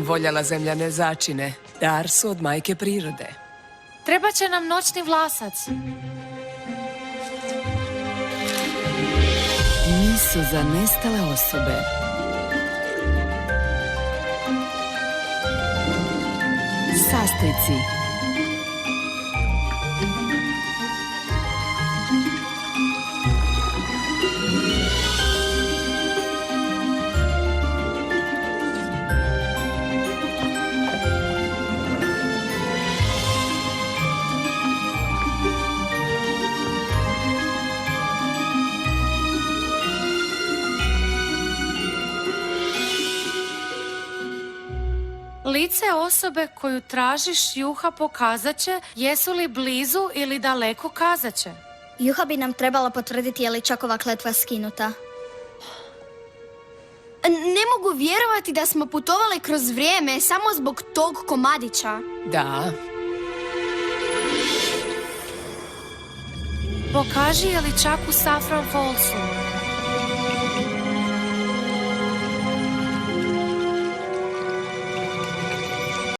voljela zemljane začine. Dar su od majke prirode. Treba će nam noćni vlasac. Nisu za nestale osobe. Sastojci. Lice osobe koju tražiš Juha pokazat će jesu li blizu ili daleko kazat će. Juha bi nam trebala potvrditi je li Čakova kletva skinuta. Ne mogu vjerovati da smo putovali kroz vrijeme samo zbog tog komadića. Da. Pokaži je li čak u Saffron Fallsu.